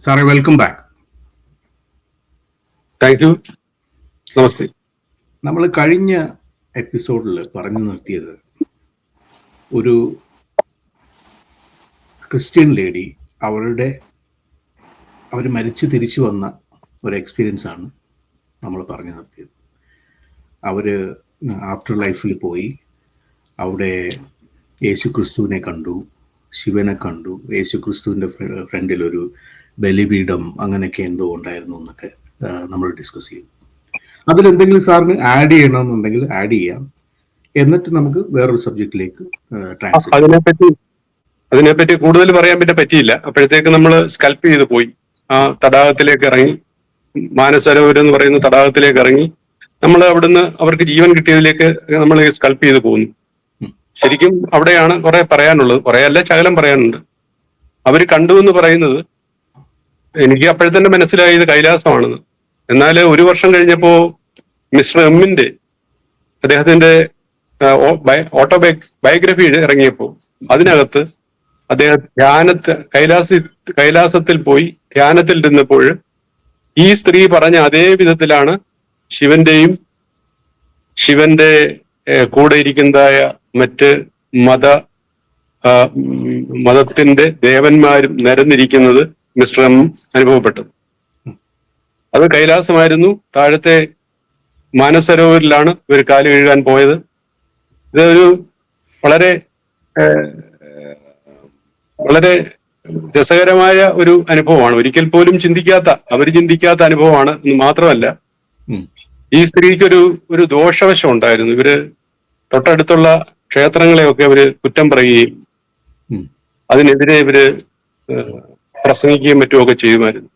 സാറേ, welcome back. Thank you. നമസ്തേ. നമ്മൾ കഴിഞ്ഞ എപ്പിസോഡിൽ പറഞ്ഞു നിർത്തിയത് ഒരു ക്രിസ്ത്യൻ ലേഡി അവർ മരിച്ച് തിരിച്ചു വന്ന ഒരു എക്സ്പീരിയൻസ് ആണ് നമ്മൾ പറഞ്ഞു നിർത്തിയത്. അവർ ആഫ്റ്റർ ലൈഫിൽ പോയി അവിടെ യേശു ക്രിസ്തുവിനെ കണ്ടു, ശിവനെ കണ്ടു, യേശു ക്രിസ്തുവിൻ്റെ ഫ്രണ്ടിലൊരു ബലിപീഠം അങ്ങനെയൊക്കെ എന്തോ ഉണ്ടായിരുന്നു എന്നൊക്കെ നമ്മൾ ഡിസ്കസ് ചെയ്തു. അതിലെന്തെങ്കിലും സാറിന് ആഡ് ചെയ്യണമെന്നുണ്ടെങ്കിൽ ആഡ് ചെയ്യാം, എന്നിട്ട് നമുക്ക് വേറൊരു സബ്ജക്റ്റിലേക്ക് ട്രാൻസ്ഫർ. അതിനെപ്പറ്റി കൂടുതൽ പറയാൻ പറ്റിയില്ല. അപ്പോഴത്തേക്ക് നമ്മൾ സ്കൽപ്പ് ചെയ്ത് പോയി ആ തടാകത്തിലേക്ക് ഇറങ്ങി, മാനസരോവരം എന്ന് പറയുന്ന തടാകത്തിലേക്ക് ഇറങ്ങി. നമ്മൾ അവിടുന്ന് അവർക്ക് ജീവൻ കിട്ടിയതിലേക്ക് നമ്മൾ സ്കൽപ്പ് ചെയ്ത് പോകുന്നു. ശരിക്കും അവിടെയാണ് കുറെ പറയാനുള്ളത്, കുറെ അല്ല ശകലം പറയാനുണ്ട്. അവർ കണ്ടു എന്ന് പറയുന്നത് എനിക്ക് അപ്പോഴത്തന്നെ മനസ്സിലായത് കൈലാസമാണെന്ന്. എന്നാൽ ഒരു വർഷം കഴിഞ്ഞപ്പോ മിസ്റ്റർ എമ്മിന്റെ അദ്ദേഹത്തിന്റെ ബയോഗ്രഫി ഇറങ്ങിയപ്പോൾ അതിനകത്ത് അദ്ദേഹം കൈലാസത്തിൽ പോയി ധ്യാനത്തിൽ ഇരുന്നപ്പോൾ ഈ സ്ത്രീ പറഞ്ഞ അതേ വിധത്തിലാണ് ശിവന്റെ കൂടെ ഇരിക്കുന്നതായ മറ്റ് മതത്തിന്റെ ദേവന്മാരും നിരന്നിരിക്കുന്നത് മിസ്റ്റർ എം അനുഭവപ്പെട്ടത്. അത് കൈലാസമായിരുന്നു. താഴത്തെ മാനസരോവരിലാണ് ഇവർ കാല് കഴുകാൻ പോയത്. ഇതൊരു വളരെ വളരെ രസകരമായ ഒരു അനുഭവമാണ്. ഒരിക്കൽ പോലും അവർ ചിന്തിക്കാത്ത അനുഭവമാണ് എന്ന് മാത്രമല്ല, ഈ സ്ത്രീക്ക് ഒരു ദോഷവശം ഉണ്ടായിരുന്നു. ഇവര് തൊട്ടടുത്തുള്ള ക്ഷേത്രങ്ങളെയൊക്കെ അവര് കുറ്റം പറയുകയും അതിനെതിരെ ഇവര് പ്രസംഗിക്കുകയും മറ്റുമൊക്കെ ചെയ്യുമായിരുന്നു.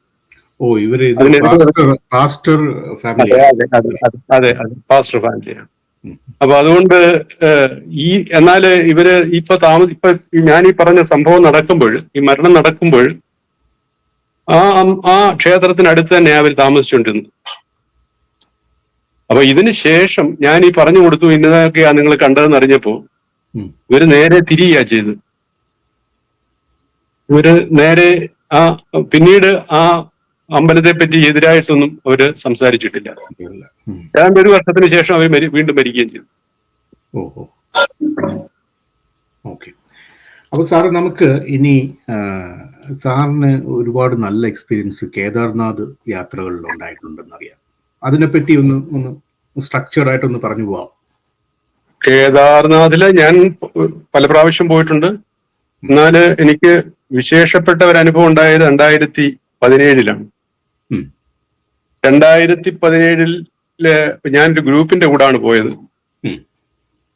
അതെ, പാസ്റ്റർ ഫാമിലിയാണ്. അപ്പൊ അതുകൊണ്ട് എന്നാല് ഇവര് ഇപ്പൊ ഞാൻ ഈ പറഞ്ഞ സംഭവം നടക്കുമ്പോൾ, ഈ മരണം നടക്കുമ്പോൾ ആ ക്ഷേത്രത്തിനടുത്ത് തന്നെ അവർ താമസിച്ചുകൊണ്ടിരുന്നു. അപ്പൊ ഇതിന് ശേഷം ഞാൻ ഈ പറഞ്ഞു കൊടുത്തു ഇന്നതൊക്കെയാ നിങ്ങൾ കണ്ടതെന്ന് അറിഞ്ഞപ്പോ ഇവര് നേരെ തിരികെയാ ചെയ്ത്. ഇവര് നേരെ പിന്നീട് ആ അമ്പലത്തെ പറ്റി എതിരായിട്ടൊന്നും അവര് സംസാരിച്ചിട്ടില്ല. ഏതാണ്ട് ഒരു വർഷത്തിന് ശേഷം അവർ വീണ്ടും മരിക്കുകയും ചെയ്തു. ഓക്കെ. അപ്പോൾ സാറ്, നമുക്ക് ഇനി സാറിന് ഒരുപാട് നല്ല എക്സ്പീരിയൻസ് കേദാർനാഥ് യാത്രകളിൽ ഉണ്ടായിട്ടുണ്ടെന്ന് അറിയാം. അതിനെപ്പറ്റി ഒന്ന് സ്ട്രക്ചർഡ് ആയിട്ടൊന്ന് പറഞ്ഞു പോവാം. കേദാർനാഥില് ഞാൻ പല പ്രാവശ്യം പോയിട്ടുണ്ട്. എന്നാല് എനിക്ക് വിശേഷപ്പെട്ട ഒരു അനുഭവം ഉണ്ടായത് 2017 2017 ഞാനൊരു ഗ്രൂപ്പിന്റെ കൂടാണ് പോയത്.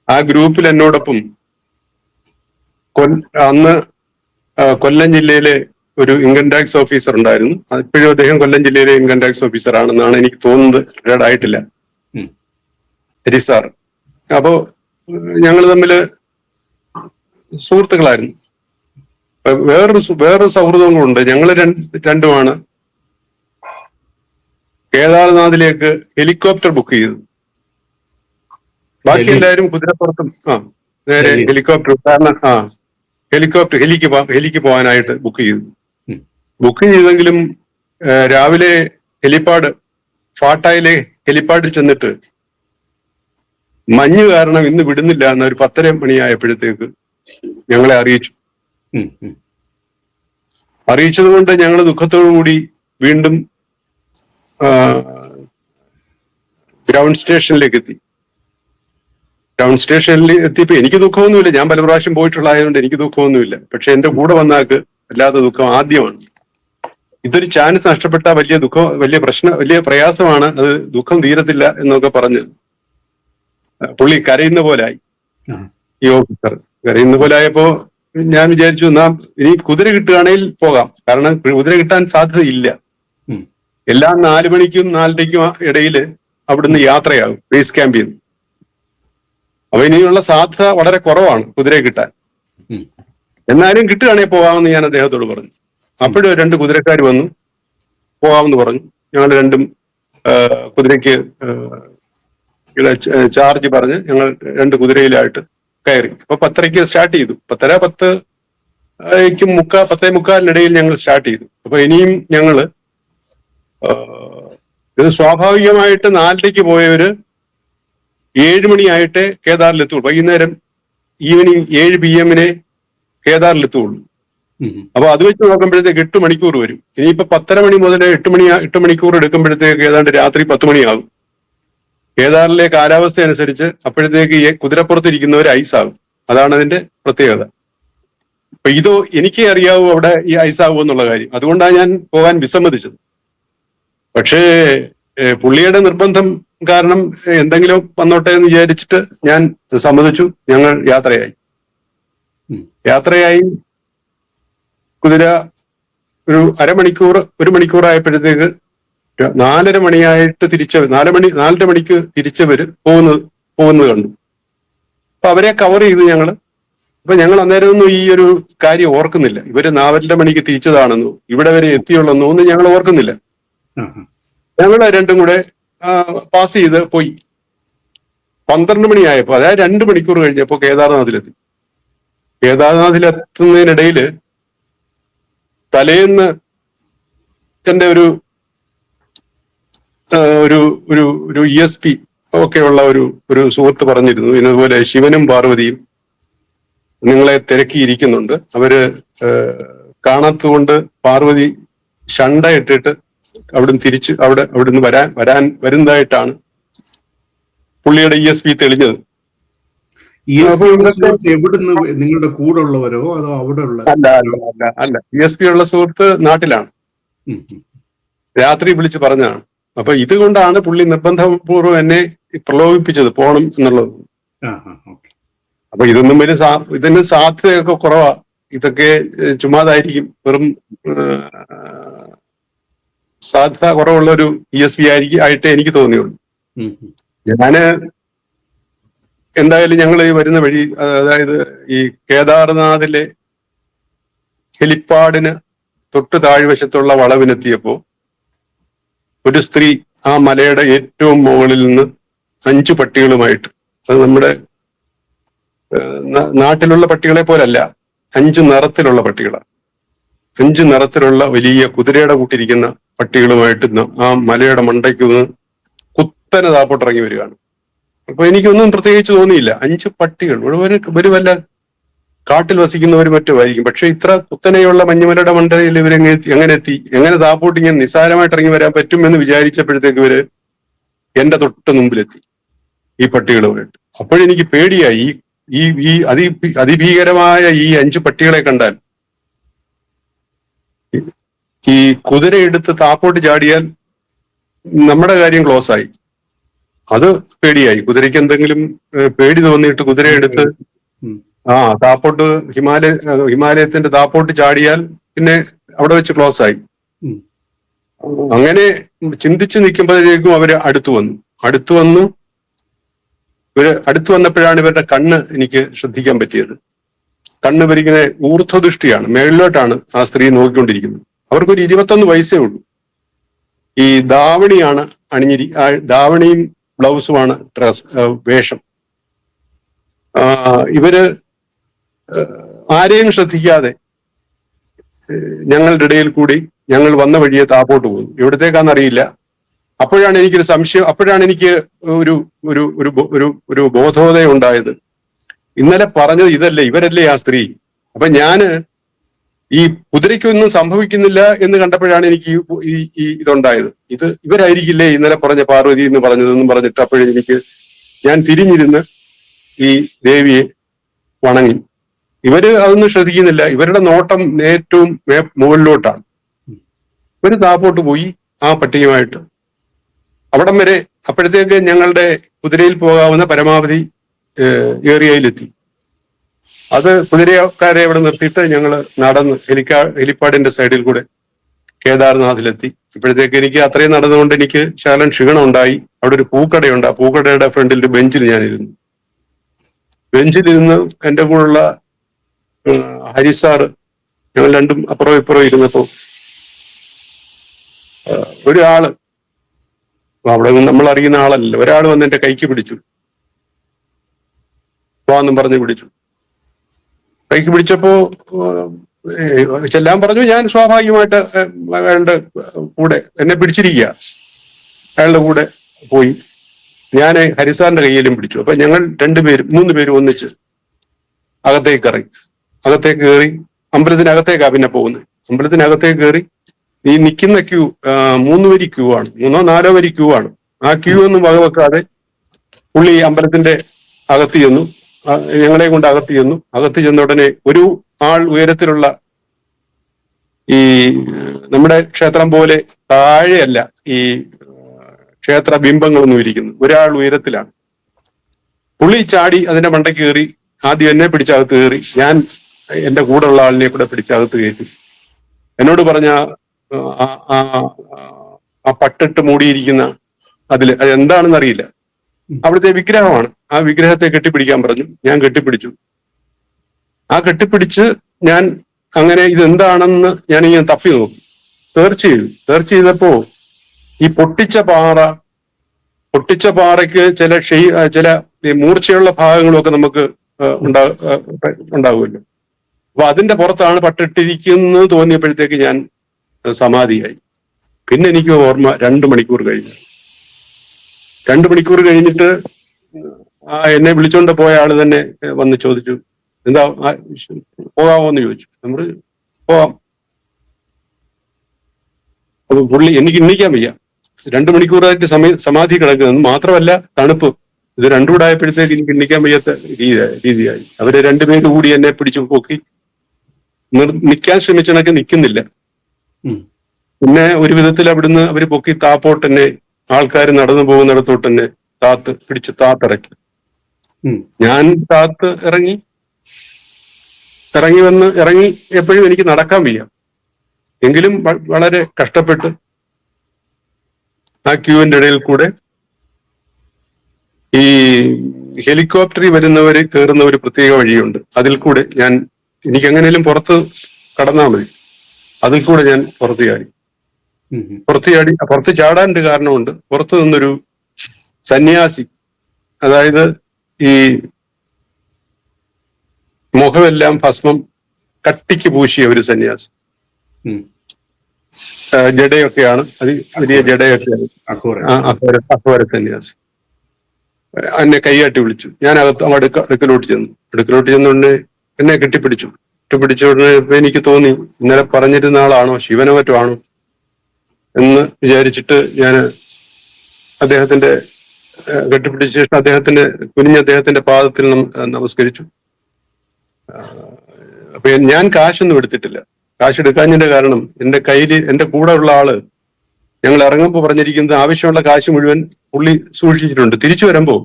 ആ ഗ്രൂപ്പിൽ എന്നോടൊപ്പം അന്ന് കൊല്ലം ജില്ലയിലെ ഒരു ഇൻകം ടാക്സ് ഓഫീസർ ഉണ്ടായിരുന്നു. ഇപ്പോഴും അദ്ദേഹം കൊല്ലം ജില്ലയിലെ ഇൻകം ടാക്സ് ഓഫീസർ ആണെന്നാണ് എനിക്ക് തോന്നുന്നത്. റിട്ടയർഡ് ആയിട്ടില്ല, ഹരിസാർ. അപ്പോ ഞങ്ങൾ തമ്മില് സുഹൃത്തുക്കളായിരുന്നു. വേറൊരു സൗഹൃദം കൂടെ. ഞങ്ങൾ രണ്ടുമാണ് കേദാർനാഥിലേക്ക് ഹെലികോപ്റ്റർ ബുക്ക് ചെയ്തത്. ബാക്കി എല്ലാവരും കുതിരപ്പുറത്തും നേരെ ഹെലിക്ക് പോകാനായിട്ട് ബുക്ക് ചെയ്തെങ്കിലും രാവിലെ ഫാട്ടായിലെ ഹെലിപ്പാഡിൽ ചെന്നിട്ട് മഞ്ഞ് കാരണം ഇന്ന് വിടുന്നില്ല എന്ന ഒരു 10:30 മണിയായപ്പോഴത്തേക്ക് ഞങ്ങളെ അറിയിച്ചത് കൊണ്ട് ഞങ്ങൾ ദുഃഖത്തോടു കൂടി വീണ്ടും ഗ്രൗണ്ട് സ്റ്റേഷനിലേക്ക് എത്തി. ഗ്രൗണ്ട് സ്റ്റേഷനിൽ എത്തിയപ്പോ എനിക്ക് ദുഃഖമൊന്നുമില്ല. ഞാൻ പല പ്രാവശ്യം പോയിട്ടുള്ളതായതുകൊണ്ട് എനിക്ക് ദുഃഖമൊന്നുമില്ല. പക്ഷെ എന്റെ കൂടെ വന്നാക്ക് വല്ലാത്ത ദുഃഖം ആദ്യമാണ്. ഇതൊരു ചാൻസ് നഷ്ടപ്പെട്ട വലിയ പ്രയാസമാണ്. അത് ദുഃഖം തീരത്തില്ല എന്നൊക്കെ പറഞ്ഞ് പുള്ളി കരയുന്ന പോലായി. ഈ ഓഫീസർ കരയുന്ന പോലായപ്പോ ഞാൻ വിചാരിച്ചു, ഇനി കുതിര കിട്ടുകയാണെങ്കിൽ പോകാം. കാരണം കുതിര കിട്ടാൻ സാധ്യതയില്ല. എല്ലാം 4 മണിക്കും 4:30ക്കും ഇടയിൽ അവിടുന്ന് യാത്രയാകും ബേസ് ക്യാമ്പിൽ നിന്ന്. അപ്പൊ ഇനിയുള്ള സാധ്യത വളരെ കുറവാണ് കുതിരയെ കിട്ടാൻ. എന്നാലും കിട്ടുകയാണെങ്കിൽ പോകാമെന്ന് ഞാൻ അദ്ദേഹത്തോട് പറഞ്ഞു. അപ്പോഴും 2 കുതിരക്കാർ വന്നു പോകാമെന്ന് പറഞ്ഞു. ഞങ്ങൾ രണ്ടും കുതിരയ്ക്ക് ചാർജ് പറഞ്ഞ് ഞങ്ങൾ 2 കുതിരയിലായിട്ട് കയറി. അപ്പൊ 10:30 സ്റ്റാർട്ട് ചെയ്തു. 10:10 പത്തേമുക്കാലിനിടയിൽ ഞങ്ങൾ സ്റ്റാർട്ട് ചെയ്തു. അപ്പൊ ഇനിയും ഞങ്ങള് ഇത് സ്വാഭാവികമായിട്ട് 4:00 പോയവര് 7 മണിയായിട്ട് കേദാറിലെത്തുള്ളൂ. വൈകുന്നേരം ഈവനിങ് 7 PM കേദാറിലെത്തുള്ളൂ. അപ്പൊ അത് വെച്ച് നോക്കുമ്പോഴത്തേക്ക് 8 മണിക്കൂർ വരും. ഇനിയിപ്പോ 10:30 മണി മുതൽ 8 മണിക്കൂർ എടുക്കുമ്പോഴത്തേക്ക് ഏതാണ്ട് രാത്രി 10 മണിയാകും. കേദാറിലെ കാലാവസ്ഥ അനുസരിച്ച് അപ്പോഴത്തേക്ക് ഈ കുതിരപ്പുറത്തിരിക്കുന്നവർ ഐസാകും. അതാണ് അതിന്റെ പ്രത്യേകത. അപ്പൊ ഇതോ എനിക്കേ അറിയാവൂ അവിടെ ഈ ഐസാകും എന്നുള്ള കാര്യം. അതുകൊണ്ടാണ് ഞാൻ പോകാൻ വിസമ്മതിച്ചത്. പക്ഷേ പുള്ളിയുടെ നിർബന്ധം കാരണം എന്തെങ്കിലും വന്നോട്ടെ എന്ന് വിചാരിച്ചിട്ട് ഞാൻ സമ്മതിച്ചു. ഞങ്ങൾ യാത്രയായി കുതിര ഒരു അരമണിക്കൂർ 1 മണിക്കൂർ ആയപ്പോഴത്തേക്ക് 4:30 മണിയായിട്ട് 4:30 മണിക്ക് തിരിച്ചവര് പോകുന്നത് കണ്ടു. അപ്പൊ അവരെ കവർ ചെയ്ത് ഞങ്ങള്. അപ്പൊ ഞങ്ങൾ അന്നേരമൊന്നും ഈ ഒരു കാര്യം ഓർക്കുന്നില്ല. ഇവര് 4:30 മണിക്ക് തിരിച്ചതാണെന്നോ ഇവിടെ വരെ എത്തിയുള്ളെന്നോ ഒന്നും ഞങ്ങൾ ഓർക്കുന്നില്ല. ഞങ്ങൾ രണ്ടും കൂടെ പാസ് ചെയ്ത് പോയി. 12 മണിയായപ്പോ, അതായത് 2 മണിക്കൂർ കഴിഞ്ഞപ്പോ കേദാർനാഥിലെത്തി. കേദാർനാഥിലെത്തുന്നതിനിടയില് തലേന്ന് എന്റെ ഒരു ESP ഒക്കെയുള്ള ഒരു സുഹൃത്ത് പറഞ്ഞിരുന്നു, ഇതുപോലെ ശിവനും പാർവതിയും നിങ്ങളെ തിരക്കിയിരിക്കുന്നുണ്ട്. അവര് കാണാത്തതുകൊണ്ട് പാർവതി ഷണ്ട ഇട്ടിട്ട് അവിടുന്ന് വരുന്നതായിട്ടാണ് പുള്ളിയുടെ ESP തെളിഞ്ഞത്. എവിടുന്ന്, നിങ്ങളുടെ കൂടെ ഉള്ളവരോ അതോ അവിടെ ഉള്ള? അല്ല, ESP ഉള്ള സുഹൃത്ത് നാട്ടിലാണ്. രാത്രി വിളിച്ച് പറഞ്ഞതാണ്. അപ്പൊ ഇതുകൊണ്ടാണ് പുള്ളി നിർബന്ധപൂർവ്വം എന്നെ പ്രലോഭിപ്പിച്ചത് പോണം എന്നുള്ളത്. അപ്പൊ ഇതിന് സാധ്യതയൊക്കെ കുറവാ. ഇതൊക്കെ ചുമ്മാതായിരിക്കും, വെറും സാധ്യത കുറവുള്ള ഒരു ESP ആയിട്ട് എനിക്ക് തോന്നിയുള്ളൂ. ഞാന് എന്തായാലും ഞങ്ങൾ ഈ വരുന്ന വഴി, അതായത് ഈ കേദാർനാഥിലെ ഹെലിപ്പാഡിന് തൊട്ട് താഴ്വശത്തുള്ള വളവിനെത്തിയപ്പോ ഒരു സ്ത്രീ ആ മലയുടെ ഏറ്റവും മുകളിൽ നിന്ന് 5 പട്ടികളുമായിട്ട്, അത് നമ്മുടെ നാട്ടിലുള്ള പട്ടികളെ പോലല്ല, 5 നിറത്തിലുള്ള പട്ടികളാണ്. 5 നിറത്തിലുള്ള വലിയ കുതിരയുടെ കൂട്ടിരിക്കുന്ന പട്ടികളുമായിട്ട് ആ മലയുടെ മണ്ടയ്ക്ക് നിന്ന് കുത്തനെ താപ്പോട്ടിറങ്ങി വരികയാണ്. അപ്പൊ എനിക്കൊന്നും പ്രത്യേകിച്ച് തോന്നിയില്ല. 5 പട്ടികൾ, ഒരു വല്ല കാട്ടിൽ വസിക്കുന്നവർ മറ്റോ ആയിരിക്കും. പക്ഷെ ഇത്ര കുത്തനെയുള്ള മഞ്ഞുമലയുടെ മണ്ടയിൽ എങ്ങനെ താപ്പോട്ട് ഇങ്ങനെ നിസ്സാരമായിട്ട് ഇറങ്ങി വരാൻ പറ്റും എന്ന് വിചാരിച്ചപ്പോഴത്തേക്ക് ഇവര് എന്റെ തൊട്ട് മുമ്പിലെത്തി ഈ പട്ടികളുമായിട്ട്. അപ്പോഴെനിക്ക് പേടിയായി. ഈ അതിഭീകരമായ ഈ 5 പട്ടികളെ കണ്ടാൽ ഈ കുതിരയെടുത്ത് താപ്പോട്ട് ചാടിയാൽ നമ്മുടെ കാര്യം ക്ലോസ് ആയി. അത് പേടിയായി. കുതിരയ്ക്ക് എന്തെങ്കിലും പേടി തോന്നിയിട്ട് കുതിരയെടുത്ത് താപ്പോട്ട് ഹിമാലയത്തിന്റെ താപ്പോട്ട് ചാടിയാൽ പിന്നെ അവിടെ വെച്ച് ക്ലോസ് ആയി. അങ്ങനെ ചിന്തിച്ചു നിൽക്കുമ്പോഴേക്കും അവര് അടുത്തു വന്നപ്പോഴാണ് ഇവരുടെ കണ്ണ് എനിക്ക് ശ്രദ്ധിക്കാൻ പറ്റിയത്. കണ്ണ് ഇവരിങ്ങനെ ഊർധ്വദൃഷ്ടിയാണ്, മേളിലോട്ടാണ് ആ സ്ത്രീ നോക്കിക്കൊണ്ടിരിക്കുന്നത്. അവർക്കൊരു 21 വയസ്സേ ഉള്ളൂ. ഈ ധാവണിയാണ് ധാവണിയും ബ്ലൗസുമാണ് വേഷം. ഇവര് ആരെയും ശ്രദ്ധിക്കാതെ ഞങ്ങളുടെ ഇടയിൽ കൂടി ഞങ്ങൾ വന്ന വഴിയെ താപ്പോട്ട് പോകുന്നു. എവിടത്തേക്കാണെന്നറിയില്ല. അപ്പോഴാണ് എനിക്കൊരു സംശയം, അപ്പോഴാണ് എനിക്ക് ഒരു ബോധോദയം ഉണ്ടായത്. ഇന്നലെ പറഞ്ഞത് ഇതല്ലേ, ഇവരല്ലേ ആ സ്ത്രീ? അപ്പൊ ഞാന് ഈ കുതിരയ്ക്കൊന്നും സംഭവിക്കുന്നില്ല എന്ന് കണ്ടപ്പോഴാണ് എനിക്ക് ഈ ഇതുണ്ടായത്. ഇവരായിരിക്കില്ലേ ഇന്നലെ പറഞ്ഞ പാർവതി എന്ന് പറഞ്ഞതെന്നും പറഞ്ഞിട്ട് അപ്പോഴെനിക്ക് ഞാൻ തിരിഞ്ഞിരുന്ന് ഈ ദേവിയെ വണങ്ങി. ഇവര് അതൊന്നും ശ്രദ്ധിക്കുന്നില്ല. ഇവരുടെ നോട്ടം ഏറ്റവും മുകളിലോട്ടാണ്. ഇവര് താപ്പോട്ട് പോയി ആ പട്ടികയുമായിട്ട് അവിടം വരെ. അപ്പോഴത്തേക്ക് ഞങ്ങളുടെ കുതിരയിൽ പോകാവുന്ന പരമാവധി ഏറിയയിലെത്തി. അത് കുതിരക്കാരെ അവിടെ നിർത്തിയിട്ട് ഞങ്ങൾ നടന്ന് ഹെലിപ്പാഡിന്റെ സൈഡിൽ കൂടെ കേദാർനാഥിലെത്തി. ഇപ്പോഴത്തേക്ക് എനിക്ക് അത്രയും നടന്നുകൊണ്ട് എനിക്ക് ശകലം ക്ഷീണം ഉണ്ടായി. അവിടെ ഒരു പൂക്കടയുണ്ട്. ആ പൂക്കടയുടെ ഫ്രണ്ടിൽ ഒരു ബെഞ്ചിൽ ഞാനിരുന്നു. ബെഞ്ചിലിരുന്ന് എന്റെ കൂടെയുള്ള ഹരിസാറ്, ഞങ്ങൾ രണ്ടും അപ്പുറം ഇപ്പുറം ഇരുന്നപ്പോ ഒരാള്, അവിടെ നമ്മൾ അറിയുന്ന ആളല്ലല്ലോ, ഒരാൾ വന്ന് എന്റെ കൈക്ക് പിടിച്ചു, പോവാന്നും പറഞ്ഞ് പിടിച്ചു. കൈക്ക് പിടിച്ചപ്പോ ചെല്ലാൻ പറഞ്ഞു. ഞാൻ സ്വാഭാവികമായിട്ട് അയാളുടെ കൂടെ, എന്നെ പിടിച്ചിരിക്കുക, അയാളുടെ കൂടെ പോയി. ഞാൻ ഹരിസാറിന്റെ കയ്യിലും പിടിച്ചു. അപ്പൊ ഞങ്ങൾ മൂന്ന് പേരും ഒന്നിച്ച് അകത്തേക്ക് ഇറങ്ങി. അകത്തേക്ക് കയറി, അമ്പലത്തിനകത്തേക്കാ പിന്നെ പോകുന്നത്. അമ്പലത്തിനകത്തേക്ക് കയറി ഈ നിൽക്കുന്ന ക്യൂ 3 വരി ക്യൂ ആണ്, 3 or 4 വരി ക്യൂ ആണ്. ആ ക്യൂ ഒന്നും വകവെക്കാതെ പുള്ളി അമ്പലത്തിന്റെ അകത്ത് ചെന്നു, ഞങ്ങളെ കൊണ്ട് അകത്ത് ചെന്നു. അകത്ത് ചെന്ന ഉടനെ ഒരു ആൾ ഉയരത്തിലുള്ള, ഈ നമ്മുടെ ക്ഷേത്രം പോലെ താഴെയല്ല ഈ ക്ഷേത്ര ബിംബങ്ങളൊന്നും ഇരിക്കുന്നു, ഒരാൾ ഉയരത്തിലാണ്. പുള്ളി ചാടി അതിന്റെ മണ്ടയ്ക്ക് കയറി. ആദ്യം എന്നെ പിടിച്ചകത്ത് കയറി, ഞാൻ എന്റെ കൂടെ ഉള്ള ആളിനെ കൂടെ പിടിച്ചകത്ത് കയറ്റി. എന്നോട് പറഞ്ഞ ആ പട്ടിട്ട് മൂടിയിരിക്കുന്ന അത് എന്താണെന്ന് അറിയില്ല, അവിടുത്തെ വിഗ്രഹമാണ്. ആ വിഗ്രഹത്തെ കെട്ടിപ്പിടിക്കാൻ പറഞ്ഞു. ഞാൻ കെട്ടിപ്പിടിച്ചു. ആ കെട്ടിപ്പിടിച്ച് ഞാൻ അങ്ങനെ ഇതെന്താണെന്ന് ഞാനിങ്ങനെ തപ്പി നോക്കി, സെർച്ച് ചെയ്തപ്പോ ഈ പൊട്ടിച്ച പാറയ്ക്ക് ചില മൂർച്ചയുള്ള ഭാഗങ്ങളും ഒക്കെ നമുക്ക് ഉണ്ടാകുമല്ലോ. അപ്പൊ അതിന്റെ പുറത്താണ് പട്ടിട്ടിരിക്കുന്നത് തോന്നിയപ്പോഴത്തേക്ക് ഞാൻ സമാധിയായി. പിന്നെ എനിക്ക് ഓർമ്മ 2 മണിക്കൂർ കഴിഞ്ഞു. 2 മണിക്കൂർ കഴിഞ്ഞിട്ട് എന്നെ വിളിച്ചോണ്ട് പോയ ആള് തന്നെ വന്ന് ചോദിച്ചു, എന്താ പോകാമോ എന്ന് ചോദിച്ചു. നമ്മൾ പോവാം. അപ്പൊ പുള്ളി, എനിക്ക് എണ്ണിക്കാൻ വയ്യ, 2 മണിക്കൂറായിട്ട് സമാധി കിടക്കുന്നത്, മാത്രമല്ല തണുപ്പ്. ഇത് രണ്ടും കൂടെ ആയപ്പോഴത്തേക്ക് എനിക്ക് എണ്ണിക്കാൻ വയ്യാത്ത രീതിയായി. അവര് 2 പേര് കൂടി എന്നെ പിടിച്ചു പൊക്കി. നിൽക്കാൻ ശ്രമിച്ചണക്ക് നിൽക്കുന്നില്ല. പിന്നെ ഒരു വിധത്തിൽ അവിടുന്ന് അവര് പൊക്കി താപ്പോട്ടെന്നെ, ആൾക്കാർ നടന്നു പോകുന്നിടത്തോട്ടെന്നെ പിടിച്ച് താത്തിറക്കി. ഞാൻ ഇറങ്ങി എപ്പോഴും എനിക്ക് നടക്കാൻ വയ്യ. എങ്കിലും വളരെ കഷ്ടപ്പെട്ട് ആ ക്യൂവിന്റെ ഇടയിൽ കൂടെ ഈ ഹെലികോപ്റ്ററിൽ വരുന്നവര് കയറുന്ന ഒരു പ്രത്യേക വഴിയുണ്ട്. അതിൽ കൂടെ എനിക്ക് എങ്ങനെയും പുറത്ത് കടന്നാൽ മതി. അതിൽ കൂടെ ഞാൻ പുറത്ത് ചാടാൻ ഒരു കാരണമുണ്ട്. പുറത്തു നിന്നൊരു സന്യാസി, അതായത് ഈ മുഖമെല്ലാം ഭസ്മം കട്ടിക്ക് പൂശിയ ഒരു സന്യാസി, ജഡയൊക്കെയാണ്, വലിയ ജഡയൊക്കെയാണ്, അഘോര സന്യാസി എന്നെ കൈയാട്ടി വിളിച്ചു. ഞാൻ അടുക്കലോട്ട് ചെന്നുകൊണ്ട് എന്നെ കെട്ടിപ്പിടിച്ച ഉടനെ എനിക്ക് തോന്നി, ഇന്നലെ പറഞ്ഞിരുന്ന ആളാണോ, ശിവനോ മറ്റോ ആണോ എന്ന് വിചാരിച്ചിട്ട് ഞാൻ അദ്ദേഹത്തിന്റെ കെട്ടിപ്പിടിച്ച ശേഷം അദ്ദേഹത്തിന്റെ പാദത്തിൽ നമസ്കരിച്ചു. അപ്പൊ ഞാൻ കാശൊന്നും എടുത്തിട്ടില്ല. കാശ് എടുക്കാഞ്ഞതിന്റെ കാരണം, എന്റെ കൂടെ ഉള്ള ആള് ഞങ്ങൾ ഇറങ്ങുമ്പോൾ പറഞ്ഞിരിക്കുന്നത് ആവശ്യമുള്ള കാശ് മുഴുവൻ പുള്ളി സൂക്ഷിച്ചിട്ടുണ്ട്. തിരിച്ചു വരുമ്പോ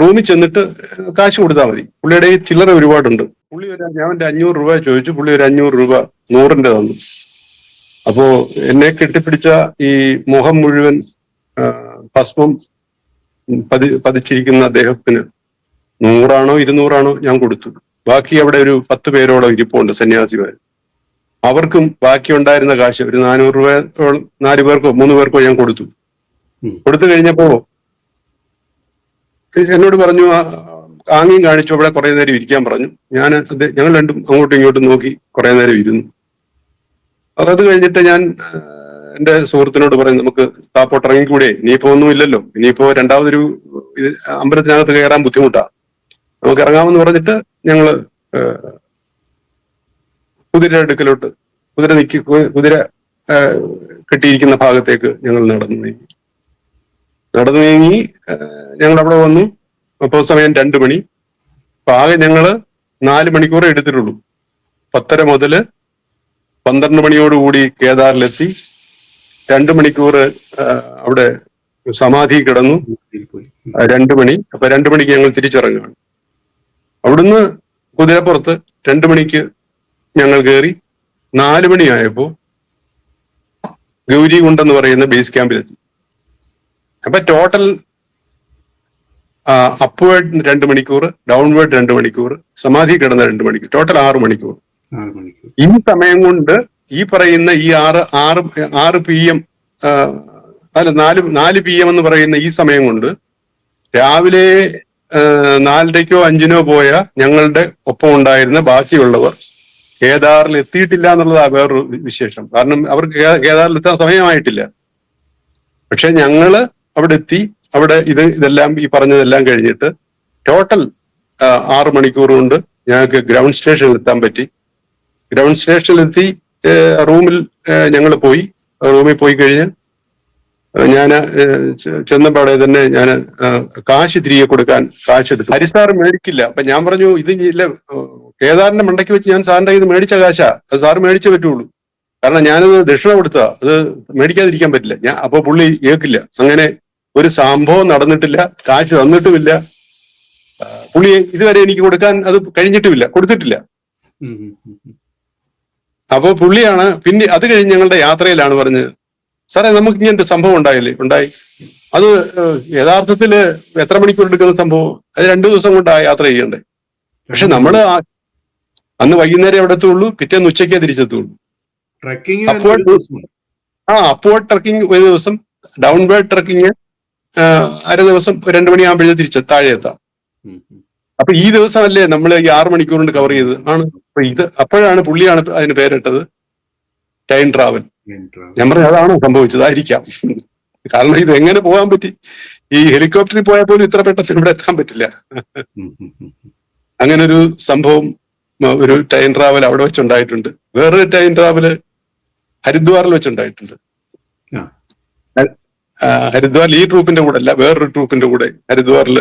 റൂമിൽ ചെന്നിട്ട് കാശ് കൊടുത്താൽ മതി. പുള്ളിയുടെ ചില്ലറ ഒരുപാടുണ്ട്. ഞാൻ 500 രൂപ ചോദിച്ചു. പുള്ളി ഒരു 500 രൂപ 100ന്റെ തന്നു. അപ്പോ എന്നെ കെട്ടിപ്പിടിച്ച ഈ മുഖം മുഴുവൻ ഭസ്മം പതിച്ചിരിക്കുന്ന അദ്ദേഹത്തിന് 100 or 200 ഞാൻ കൊടുത്തു. ബാക്കി അവിടെ ഒരു 10 പേരോളം ഇരിപ്പുണ്ട് സന്യാസിമാർ. അവർക്കും ബാക്കി ഉണ്ടായിരുന്ന കാശ് ഒരു 400 രൂപ 4 പേർക്കോ 3 പേർക്കോ ഞാൻ കൊടുത്തു കഴിഞ്ഞപ്പോ എന്നോട് പറഞ്ഞു, ആംഗ്യം കാണിച്ചു അവിടെ കുറെ നേരം ഇരിക്കാൻ പറഞ്ഞു. ഞങ്ങൾ രണ്ടും അങ്ങോട്ടും ഇങ്ങോട്ടും നോക്കി കുറെ നേരം ഇരുന്നു. അത് കഴിഞ്ഞിട്ട് ഞാൻ എന്റെ സുഹൃത്തിനോട് പറയും, നമുക്ക് താപ്പോട്ട് ഇറങ്ങിക്കൂടെ, ഇനിയിപ്പോ ഒന്നുമില്ലല്ലോ, ഇനിയിപ്പോ രണ്ടാമതൊരു അമ്പലത്തിനകത്ത് കയറാൻ ബുദ്ധിമുട്ടാ, നമുക്ക് ഇറങ്ങാമെന്ന് പറഞ്ഞിട്ട് ഞങ്ങള് കുതിര അടുക്കലോട്ട്, കുതിര കെട്ടിയിരിക്കുന്ന ഭാഗത്തേക്ക് ഞങ്ങൾ നടന്നു നീങ്ങി. ഞങ്ങൾ അവിടെ വന്നു. അപ്പോൾ സമയം 2 മണി. അപ്പൊ ആകെ ഞങ്ങള് 4 മണിക്കൂറേ എടുത്തിട്ടുള്ളൂ. 10:30 മുതൽ 12 മണിയോടുകൂടി കേദാറിലെത്തി. 2 മണിക്കൂർ അവിടെ സമാധി കിടന്നു. 2 മണി. അപ്പൊ 2 മണിക്ക് ഞങ്ങൾ തിരിച്ചിറങ്ങുകയാണ്. അവിടുന്ന് കുതിരപ്പുറത്ത് 2 മണിക്ക് ഞങ്ങൾ കയറി. 4 മണിയായപ്പോ ഗൗരികുണ്ടെന്ന് പറയുന്ന ബേസ് ക്യാമ്പിലെത്തി. അപ്പൊ ടോട്ടൽ അപ്വേർഡ് 2 മണിക്കൂർ, ഡൗൺവേർഡ് 2 മണിക്കൂർ, സമാധി കിടന്ന 2 മണിക്കൂർ, ടോട്ടൽ 6 മണിക്കൂർ. ഈ സമയം കൊണ്ട് ഈ പറയുന്ന ഈ 6 PM അല്ല 4 PM എന്ന് പറയുന്ന ഈ സമയം കൊണ്ട് രാവിലെ 4:30-5:00 പോയ ഞങ്ങളുടെ ഒപ്പം ഉണ്ടായിരുന്ന ബാക്കിയുള്ളവർ കേദാറിൽ എത്തിയിട്ടില്ല എന്നുള്ളതാ വേറൊരു വിശേഷം. കാരണം അവർക്ക് കേദാറിൽ എത്താൻ സമയമായിട്ടില്ല. പക്ഷെ ഞങ്ങള് അവിടെ എത്തി. അവിടെ ഇതെല്ലാം ഈ പറഞ്ഞതെല്ലാം കഴിഞ്ഞിട്ട് ടോട്ടൽ 6 മണിക്കൂർ കൊണ്ട് ഞങ്ങൾക്ക് ഗ്രൗണ്ട് സ്റ്റേഷനിൽ എത്താൻ പറ്റി. ഗ്രൗണ്ട് സ്റ്റേഷനിലെത്തി റൂമിൽ ഞങ്ങൾ പോയി. റൂമിൽ പോയി കഴിഞ്ഞ് ഞാൻ ചെന്നപാടെ തന്നെ ഞാൻ കാശ് തിരികെ കൊടുക്കാൻ കാശെടുത്തു. ഹരിസാർ മേടിക്കില്ല. അപ്പൊ ഞാൻ പറഞ്ഞു, ഇത് ഇല്ല, കേദാറിന്റെ മണ്ടയ്ക്ക് വെച്ച് ഞാൻ സാറിന്റെ ഇത് മേടിച്ച കാശാ, അത് സാറ് മേടിച്ചേ പറ്റുള്ളൂ. കാരണം ഞാനത് ദക്ഷിണ കൊടുത്തതാ, അത് മേടിക്കാതിരിക്കാൻ പറ്റില്ല. അപ്പൊ പുള്ളി കേൾക്കില്ല. അങ്ങനെ ഒരു സംഭവം നടന്നിട്ടില്ല, കാശ് തന്നിട്ടുമില്ല. പുള്ളി ഇതുവരെ എനിക്ക് കൊടുക്കാൻ അത് കൊടുത്തിട്ടില്ല. അപ്പൊ പുള്ളിയാണ് പിന്നെ അത് കഴിഞ്ഞ് ഞങ്ങളുടെ യാത്രയിലാണ് പറഞ്ഞത്, സാറേ നമുക്ക് ഇങ്ങനെ ഒരു സംഭവം ഉണ്ടായി. അത് യഥാർത്ഥത്തില് എത്ര മണിക്കൂർ എടുക്കുന്ന സംഭവം? അത് 2 ദിവസം കൊണ്ട് ആ യാത്ര ചെയ്യണ്ടേ. പക്ഷെ നമ്മള് അന്ന് വൈകുന്നേരം അവിടെ എത്തുള്ളൂ, പിറ്റേന്ന് ഉച്ചയ്ക്കേ തിരിച്ചെത്തുള്ളൂ. അപ്വേർഡ് ട്രക്കിംഗ് 1 ദിവസം, ഡൗൺവേർഡ് ട്രക്കിംഗ് അര ദിവസം, 2 മണിയാകുമ്പോഴേ താഴെ എത്താം. അപ്പൊ ഈ ദിവസമല്ലേ നമ്മൾ ഈ 6 മണിക്കൂർ കൊണ്ട് കവർ ചെയ്ത് ആണ്. അപ്പൊ അപ്പോഴാണ് പുള്ളിയാണ് അതിന് പേരിട്ടത് ടൈം ട്രാവൽ. ഞാൻ പറഞ്ഞു അതാണോ സംഭവിച്ചതായിരിക്കാം. കാരണം ഇത് എങ്ങനെ പോകാൻ പറ്റി? ഈ ഹെലികോപ്റ്ററിൽ പോയാൽ പോലും ഇത്ര പെട്ടെന്ന് ഇവിടെ എത്താൻ പറ്റില്ല. അങ്ങനെ ഒരു സംഭവം, ഒരു ടൈം ട്രാവൽ അവിടെ വെച്ചുണ്ടായിട്ടുണ്ട്. വേറൊരു ടൈം ട്രാവല് ഹരിദ്വാറിൽ വെച്ചുണ്ടായിട്ടുണ്ട്. ഹരിദ്വാറിൽ ഈ ട്രൂപ്പിന്റെ കൂടെ അല്ല, വേറൊരു ട്രൂപ്പിന്റെ കൂടെ ഹരിദ്വാറിൽ.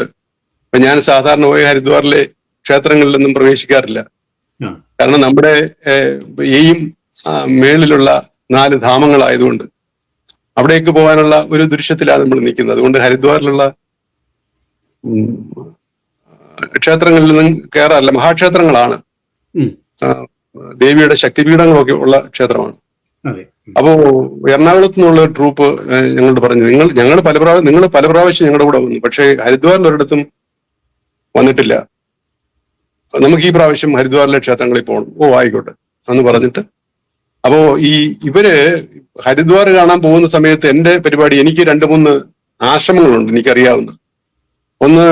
അപ്പൊ ഞാൻ സാധാരണ പോയ ഹരിദ്വാറിലെ ക്ഷേത്രങ്ങളിലൊന്നും പ്രവേശിക്കാറില്ല. കാരണം നമ്മുടെ മേളിലുള്ള 4 ധാമങ്ങളായതുകൊണ്ട് അവിടേക്ക് പോകാനുള്ള ഒരു ദൃശ്യത്തിലാണ് നമ്മൾ നിൽക്കുന്നത്. അതുകൊണ്ട് ഹരിദ്വാറിലുള്ള ക്ഷേത്രങ്ങളിൽ നിന്നും കയറാറില്ല. മഹാക്ഷേത്രങ്ങളാണ്, ദേവിയുടെ ശക്തിപീഠങ്ങളൊക്കെ ഉള്ള ക്ഷേത്രമാണ്. അപ്പോ എറണാകുളത്ത് നിന്നുള്ള ട്രൂപ്പ് ഞങ്ങളോട് പറഞ്ഞു, നിങ്ങൾ പല പ്രാവശ്യം ഞങ്ങളുടെ കൂടെ വന്നു, പക്ഷേ ഹരിദ്വാറിൽ ഒരിടത്തും വന്നിട്ടില്ല. നമുക്ക് ഈ പ്രാവശ്യം ഹരിദ്വാറിലെ ക്ഷേത്രങ്ങളിൽ പോകണം. ഓ ആയിക്കോട്ടെ എന്ന് പറഞ്ഞിട്ട്, അപ്പോ ഇവര് ഹരിദ്വാർ കാണാൻ പോകുന്ന സമയത്ത് എന്റെ പരിപാടി, എനിക്ക് 2-3 ആശ്രമങ്ങളുണ്ട് എനിക്കറിയാവുന്ന. ഒന്ന്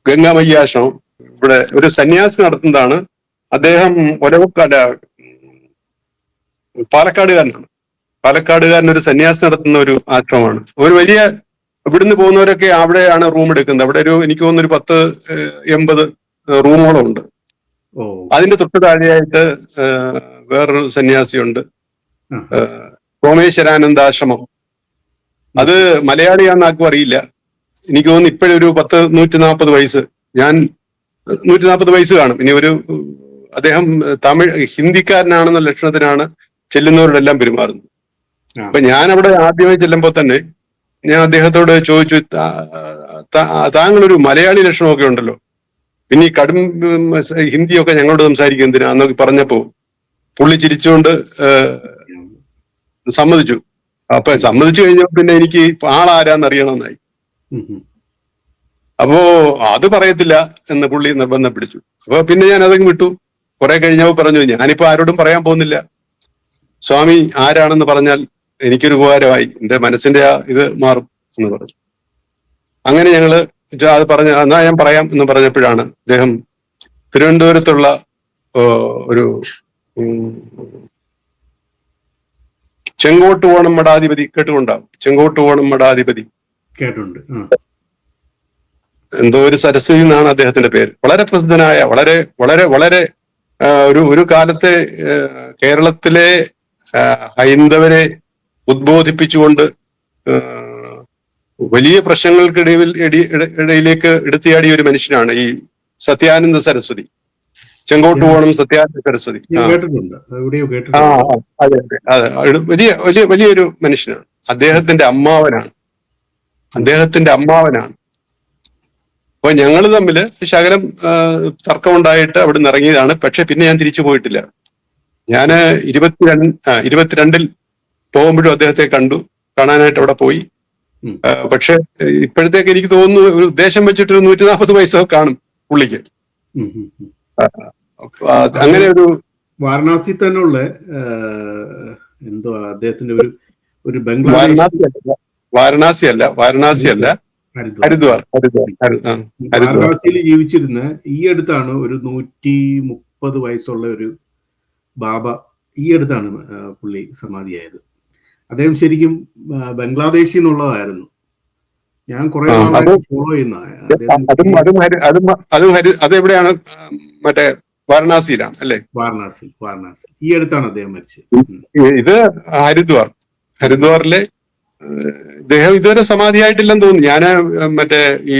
ഗംഗാമയ്യ ആശ്രമം, ഇവിടെ ഒരു സന്യാസി നടത്തുന്നതാണ്. അദ്ദേഹം പാലക്കാടുകാരൻ ഒരു സന്യാസി നടത്തുന്ന ഒരു ആശ്രമമാണ്. ഒരു വലിയ ഇവിടുന്ന് പോകുന്നവരൊക്കെ അവിടെയാണ് റൂം എടുക്കുന്നത്. അവിടെ എനിക്ക് തോന്നുന്നു 10-80 റൂമുകളും ഉണ്ട്. അതിന്റെ തൊട്ട് താഴെയായിട്ട് വേറൊരു സന്യാസിയുണ്ട്, സോമേശ്വരാനന്ദാശ്രമം. അത് മലയാളിയാണെന്ന് ആർക്കും അറിയില്ല. എനിക്ക് തോന്നുന്നു ഇപ്പോഴൊരു 140 വയസ്സ്, ഞാൻ 140 വയസ്സ് കാണും. ഇനി അദ്ദേഹം ഹിന്ദിക്കാരനാണെന്ന ലക്ഷണത്തിനാണ് ചെല്ലുന്നവരോടെല്ലാം പെരുമാറുന്നത്. അപ്പൊ ഞാൻ അവിടെ ആദ്യമായി ചെല്ലുമ്പോൾ തന്നെ ഞാൻ അദ്ദേഹത്തോട് ചോദിച്ചു, താങ്കളൊരു മലയാളി ലക്ഷണമൊക്കെ ഉണ്ടല്ലോ, പിന്നെ ഈ കടും ഹിന്ദിയൊക്കെ ഞങ്ങളോട് സംസാരിക്കുക എന്തിനാന്നൊക്കെ പറഞ്ഞപ്പോ പുള്ളി ചിരിച്ചുകൊണ്ട് സമ്മതിച്ചു. അപ്പൊ സമ്മതിച്ചു കഴിഞ്ഞപ്പോ പിന്നെ എനിക്ക് ആളാരാന്ന് അറിയണമെന്നായി. അപ്പോ അത് പറയത്തില്ല എന്ന് പുള്ളി നിർബന്ധം പിടിച്ചു. അപ്പൊ പിന്നെ ഞാൻ അതങ്ങ് വിട്ടു. കുറെ കഴിഞ്ഞപ്പോ പറഞ്ഞു, ഞാനിപ്പോ ആരോടും പറയാൻ പോകുന്നില്ല, സ്വാമി ആരാണെന്ന് പറഞ്ഞാൽ എനിക്കൊരു ഉപകാരമായി, എന്റെ മനസ്സിന്റെ ഇത് മാറും എന്ന് പറഞ്ഞു. അങ്ങനെ ഞങ്ങള് അത് എന്നാ ഞാൻ പറയാം എന്ന് പറഞ്ഞപ്പോഴാണ് അദ്ദേഹം തിരുവനന്തപുരത്തുള്ള ഒരു ചെങ്കോട്ടുകോണം മഠാധിപതി കേട്ടുകൊണ്ടാവും. ചെങ്കോട്ടുകോണം മഠാധിപതി കേട്ടുണ്ട്. എന്തോ ഒരു സരസ്വതി എന്നാണ് അദ്ദേഹത്തിന്റെ പേര്. വളരെ പ്രസിദ്ധനായ, വളരെ വളരെ വളരെ ഒരു കാലത്തെ കേരളത്തിലെ ഹൈന്ദവരെ ഉദ്ബോധിപ്പിച്ചുകൊണ്ട് വലിയ പ്രശ്നങ്ങൾക്കിടയിലേക്ക് എടുത്തിയാടിയ ഒരു മനുഷ്യനാണ് ഈ സത്യാനന്ദ സരസ്വതി. ചെങ്കോട്ടുകോണം സത്യാനന്ദ സരസ്വതി. അതെ, വലിയൊരു മനുഷ്യനാണ്. അദ്ദേഹത്തിന്റെ അമ്മാവനാണ്. അപ്പൊ ഞങ്ങൾ തമ്മിൽ ശകലം തർക്കമുണ്ടായിട്ട് അവിടെ നിന്ന് ഇറങ്ങിയതാണ്. പക്ഷെ പിന്നെ ഞാൻ തിരിച്ചു പോയിട്ടില്ല. ഞാന് 22 പോകുമ്പോഴും അദ്ദേഹത്തെ കാണാനായിട്ട് അവിടെ പോയി. പക്ഷെ ഇപ്പോഴത്തേക്ക് എനിക്ക് തോന്നുന്നു ഒരു ഉദ്ദേശം വെച്ചിട്ട് 140 വയസ്സൊക്കെ കാണും പുള്ളിക്ക്. അങ്ങനെ ഒരു വാരണാസി തന്നെയുള്ള എന്തോ അദ്ദേഹത്തിന്റെ ഒരു വാരണാസി അല്ല ഹരിദ്വാർ. ഹരിദ്വാർ ഹരിദ്വാർ ഹരിദ്വാർ. വാരണാസിയിൽ ജീവിച്ചിരുന്ന ഈ അടുത്താണ് ഒരു 130 വയസ്സുള്ള ഒരു ബാബ ഈ അടുത്താണ് പുള്ളി സമാധിയായത്. അദ്ദേഹം ശരിക്കും ബംഗ്ലാദേശിൽ നിന്നുള്ളതായിരുന്നു. ഞാൻ കുറെ നാളായിട്ട് ഫോളോ ചെയ്യുന്ന. അതെവിടെയാണ്? മറ്റേ വാരണാസിയിലാണ് അല്ലേ? വാരണാസി ഈ അടുത്താണ് അദ്ദേഹം മരിച്ചത്. ഇത് ഹരിദ്വാറിലെ ഇദ്ദേഹം ഇതുവരെ സമാധിയായിട്ടില്ലെന്ന് തോന്നുന്നു. ഞാന് മറ്റേ ഈ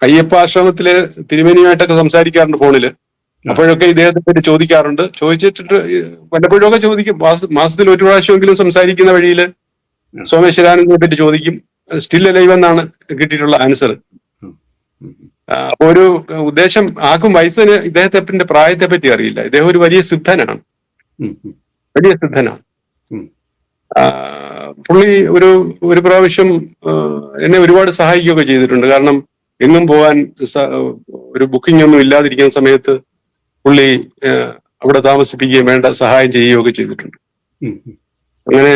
അയ്യപ്പ ആശ്രമത്തില് തിരുമേനിയുമായിട്ടൊക്കെ സംസാരിക്കാറുണ്ട് ഫോണില്. അപ്പോഴൊക്കെ ഇദ്ദേഹത്തെ പറ്റി ചോദിക്കാറുണ്ട്. ചോദിച്ചിട്ട് വല്ലപ്പോഴും ഒക്കെ ചോദിക്കും. മാസത്തിൽ ഒരു പ്രാവശ്യമെങ്കിലും സംസാരിക്കുന്ന വഴിയില് സോമേശ്വരാനന്ദനെ പറ്റി ചോദിക്കും. സ്റ്റിൽ അലൈവ് എന്നാണ് കിട്ടിയിട്ടുള്ള ആൻസർ. അപ്പൊ ഒരു ഉദ്ദേശം ആക്കും വയസ്സിന് ഇദ്ദേഹത്തെ പ്രായത്തെ പറ്റി അറിയില്ല. ഇദ്ദേഹം ഒരു വലിയ സിദ്ധനാണ്. പുള്ളി ഒരു പ്രാവശ്യം എന്നെ ഒരുപാട് സഹായിക്കുകയൊക്കെ ചെയ്തിട്ടുണ്ട്. കാരണം എങ്ങും പോകാൻ ഒരു ബുക്കിംഗ് ഒന്നും ഇല്ലാതിരിക്കുന്ന സമയത്ത് പുള്ളി അവിടെ താമസിപ്പിക്കുകയും വേണ്ട സഹായം ചെയ്യുകയൊക്കെ ചെയ്തിട്ടുണ്ട്. അങ്ങനെ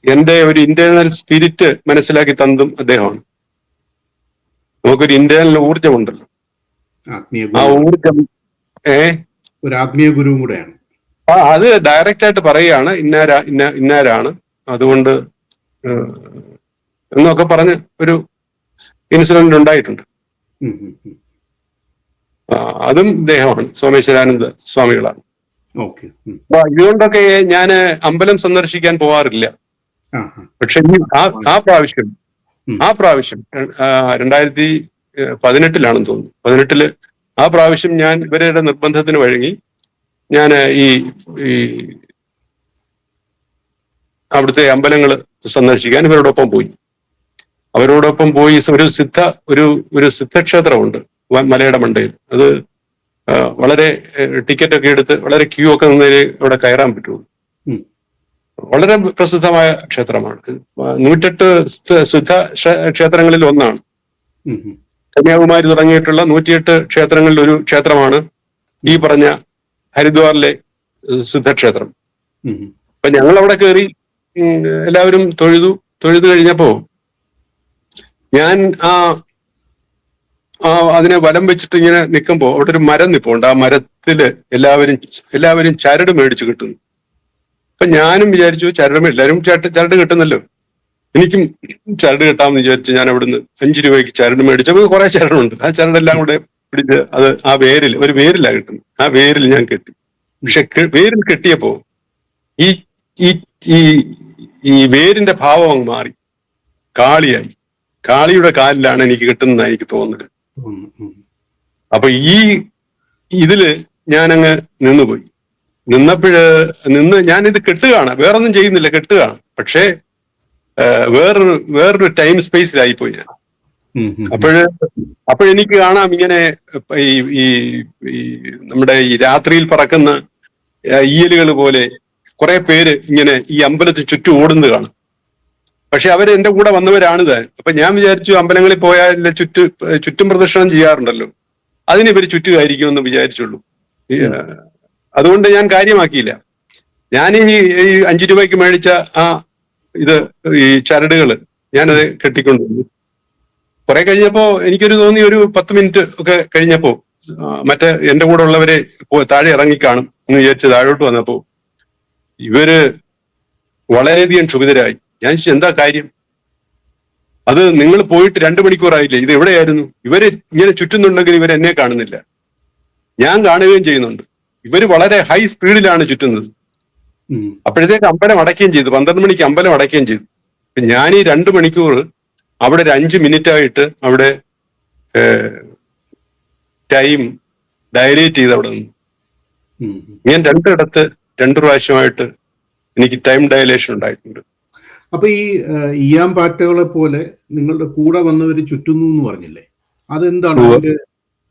എന്റെ ഒരു ഇന്റേണൽ സ്പിരിറ്റ് മനസ്സിലാക്കി തന്നതും അദ്ദേഹമാണ്. നമുക്കൊരു ഇന്റേണൽ ഊർജമുണ്ടല്ലോ, ആ ഊർജം ഒരു ആത്മീയ ഗുരുവും കൂടെയാണ്. അത് ഡയറക്റ്റ് ആയിട്ട് പറയുകയാണ്, ഇന്നാരാണ്, അതുകൊണ്ട് എന്നൊക്കെ പറഞ്ഞ് ഒരു ഇൻസിഡന്റ് ഉണ്ടായിട്ടുണ്ട്. അതും ഇദ്ദേഹമാണ്, സോമേശ്വരാനന്ദ സ്വാമികളാണ്. ഇതുകൊണ്ടൊക്കെ ഞാൻ അമ്പലം സന്ദർശിക്കാൻ പോവാറില്ല. പക്ഷെ ആ പ്രാവശ്യം 2018 തോന്നുന്നു. 2018 ആ പ്രാവശ്യം ഞാൻ ഇവരുടെ നിർബന്ധത്തിന് വഴങ്ങി ഞാൻ ഈ അവിടുത്തെ അമ്പലങ്ങൾ സന്ദർശിക്കാൻ ഇവരോടൊപ്പം പോയി. ഒരു സിദ്ധക്ഷേത്രമുണ്ട് മലയുടെ മണ്ടയിൽ. അത് വളരെ ടിക്കറ്റ് ഒക്കെ എടുത്ത് വളരെ ക്യൂ ഒക്കെ നിന്നതിൽ അവിടെ കയറാൻ പറ്റുള്ളൂ. വളരെ പ്രസിദ്ധമായ ക്ഷേത്രമാണ്. 108 സിദ്ധ ക്ഷേത്രങ്ങളിൽ ഒന്നാണ്. കന്യാകുമാരി തുടങ്ങിയിട്ടുള്ള 108 ക്ഷേത്രങ്ങളിൽ ഒരു ക്ഷേത്രമാണ് ഈ പറഞ്ഞ ഹരിദ്വാറിലെ സിദ്ധക്ഷേത്രം. അപ്പൊ ഞങ്ങൾ അവിടെ കയറി എല്ലാവരും തൊഴുതു കഴിഞ്ഞപ്പോ ഞാൻ അതിനെ വലം വെച്ചിട്ട് ഇങ്ങനെ നിൽക്കുമ്പോ അവിടെ ഒരു മരം നിൽപ്പുണ്ട്. ആ മരത്തില് എല്ലാവരും ചരട് മേടിച്ചു കിട്ടുന്നു. അപ്പൊ ഞാനും വിചാരിച്ചു എല്ലാവരും ചരട് കിട്ടുന്നല്ലോ, എനിക്കും ചരട് കിട്ടാമെന്ന് വിചാരിച്ചു. ഞാൻ അവിടുന്ന് 5 രൂപയ്ക്ക് ചരട് മേടിച്ചപ്പോൾ കുറെ ചരടുണ്ട്. ആ ചരടെല്ലാം കൂടെ പിടിച്ച് അത് ഒരു വേരിലാണ് കിട്ടുന്നത്. ആ വേരിൽ ഞാൻ കെട്ടി. പക്ഷെ വേരിൽ കെട്ടിയപ്പോ ഈ വേരിന്റെ ഭാവം അങ്ങ് മാറി, കാളിയുടെ കാലിലാണ് എനിക്ക് കിട്ടുന്നതായി എനിക്ക് തോന്നുന്നത്. അപ്പൊ ഇതില് ഞാനങ്ങ് നിന്നുപോയി. ഞാനിത് കെട്ടുകയാണ്, വേറൊന്നും ചെയ്യുന്നില്ല, കെട്ടുകയാണ്. പക്ഷേ വേറൊരു ടൈം സ്പേസിലായിപ്പോയി ഞാൻ. അപ്പോഴെനിക്ക് കാണാം ഇങ്ങനെ ഈ നമ്മുടെ ഈ രാത്രിയിൽ പറക്കുന്ന ഈയലുകൾ പോലെ കുറെ പേര് ഇങ്ങനെ ഈ അമ്പലത്തിൽ ചുറ്റും ഓടുന്നത് കാണും. പക്ഷെ അവര് എന്റെ കൂടെ വന്നവരാണ് താൻ. അപ്പൊ ഞാൻ വിചാരിച്ചു അമ്പലങ്ങളിൽ പോയാൽ ചുറ്റും പ്രദക്ഷിണം ചെയ്യാറുണ്ടല്ലോ, അതിന് ഇവര് ചുറ്റുമായിരിക്കുമെന്ന് വിചാരിച്ചുള്ളൂ. അതുകൊണ്ട് ഞാൻ കാര്യമാക്കിയില്ല. ഞാൻ ഈ 5 രൂപയ്ക്ക് മേടിച്ച ഈ ചരടുകള് ഞാനത് കെട്ടിക്കൊണ്ടുവന്നു. കുറെ കഴിഞ്ഞപ്പോ എനിക്കൊരു തോന്നി, ഒരു 10 മിനിറ്റ് ഒക്കെ കഴിഞ്ഞപ്പോ മറ്റേ എന്റെ കൂടെ ഉള്ളവരെ താഴെ ഇറങ്ങിക്കാണും എന്ന് വിചാരിച്ച് താഴോട്ട് വന്നപ്പോ ഇവര് വളരെയധികം ക്ഷുഭിതരായി. ഞാൻ എന്താ കാര്യം? അത് നിങ്ങൾ പോയിട്ട് 2 മണിക്കൂറായില്ലേ, ഇത് എവിടെയായിരുന്നു? ഇവര് ഇങ്ങനെ ചുറ്റുന്നുണ്ടെങ്കിൽ ഇവരെന്നെ കാണുന്നില്ല, ഞാൻ കാണുകയും ചെയ്യുന്നുണ്ട്. ഇവര് വളരെ ഹൈ സ്പീഡിലാണ് ചുറ്റുന്നത്. അപ്പോഴത്തേക്ക് അമ്പലം അടയ്ക്കുകയും ചെയ്തു. 12 മണിക്ക് അമ്പലം അടയ്ക്കുകയും ചെയ്തു. ഞാൻ ഈ 2 മണിക്കൂർ അവിടെ ഒരു 5 മിനിറ്റായിട്ട് അവിടെ ടൈം ഡയലേറ്റ് ചെയ്ത് അവിടെ നിന്നു. ഞാൻ 2 പ്രാവശ്യമായിട്ട് എനിക്ക് ടൈം ഡയലേഷൻ ഉണ്ടായിട്ടുണ്ട്. അപ്പൊ ഈ ഇയാം പാറ്റകളെ പോലെ നിങ്ങളുടെ കൂടെ വന്നവര് ചുറ്റുന്നു എന്ന് പറഞ്ഞില്ലേ, അതെന്താണ്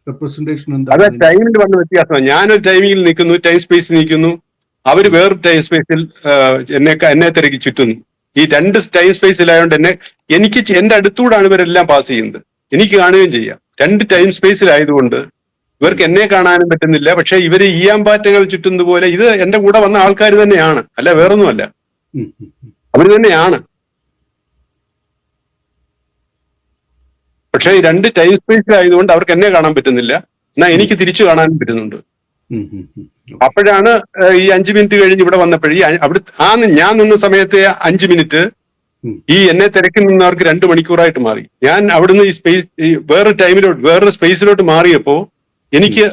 റെപ്രസെന്റേഷൻ? അത് ടൈമിൽ വന്ന വ്യത്യാസമാണ്. ഞാനൊരു ടൈമിങ്ങിൽ നിൽക്കുന്നു, ടൈം സ്പേസിൽ നിൽക്കുന്നു. അവര് വേറൊരു ടൈം സ്പേസിൽ എന്നെ തിരക്കി ചുറ്റുന്നു. ഈ 2 ടൈം സ്പേസിലായതുകൊണ്ട് എനിക്ക് എന്റെ അടുത്തൂടാണ് ഇവരെല്ലാം പാസ് ചെയ്യുന്നത്, എനിക്ക് കാണുകയും ചെയ്യാം. 2 ടൈം സ്പേസിലായതുകൊണ്ട് ഇവർക്ക് എന്നെ കാണാനും പറ്റുന്നില്ല. പക്ഷെ ഇവര് ഈയാമ്പാറ്റകൾ ചുറ്റുന്നത് പോലെ ഇത് എന്റെ കൂടെ വന്ന ആൾക്കാർ തന്നെയാണ്, അല്ല വേറൊന്നുമല്ല, അവര് തന്നെയാണ്. പക്ഷെ ഈ രണ്ട് ടൈം സ്പേസിലായതുകൊണ്ട് അവർക്ക് എന്നെ കാണാൻ പറ്റുന്നില്ല, എന്നാൽ എനിക്ക് തിരിച്ചു കാണാനും പറ്റുന്നുണ്ട്. അപ്പോഴാണ് ഈ 5 മിനിറ്റ് കഴിഞ്ഞ് ഇവിടെ വന്നപ്പോഴേ അവിടെ ഞാൻ നിന്ന സമയത്തെ 5 മിനിറ്റ് ഈ എന്നെ തിരക്കി നിന്നവർക്ക് 2 മണിക്കൂറായിട്ട് മാറി. ഞാൻ അവിടുന്ന് ഈ സ്പേസ് വേറൊരു ടൈമിലോട്ട് വേറൊരു സ്പേസിലോട്ട് മാറിയപ്പോ എനിക്ക്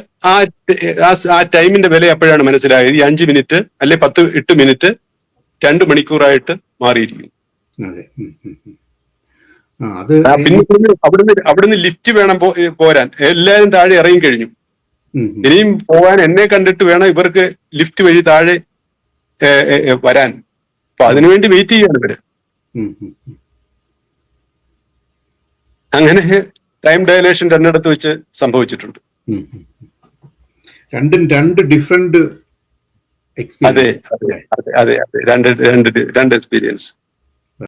ആ ടൈമിന്റെ വില അപ്പോഴാണ് മനസ്സിലായത്. ഈ 5 മിനിറ്റ് അല്ലെ 8 മിനിറ്റ് 2 മണിക്കൂറായിട്ട് മാറിയിരിക്കുന്നു. പിന്നെ അവിടുന്ന് ലിഫ്റ്റ് വേണം പോരാൻ. എല്ലാവരും താഴെ ഇറങ്ങി കഴിഞ്ഞു. ഇനിയും പോവാൻ എന്നെ കണ്ടിട്ട് വേണം ഇവർക്ക് ലിഫ്റ്റ് വഴി താഴെ വരാൻ. അപ്പൊ അതിനുവേണ്ടി വെയിറ്റ് ചെയ്യാണ് ഇവര്. അങ്ങനെ ടൈം ഡയലേഷൻ രണ്ടിടത്ത് വെച്ച് സംഭവിച്ചിട്ടുണ്ട്. രണ്ടും രണ്ട് ഡിഫറെന്റ് അതെ, രണ്ട് എക്സ്പീരിയൻസ്.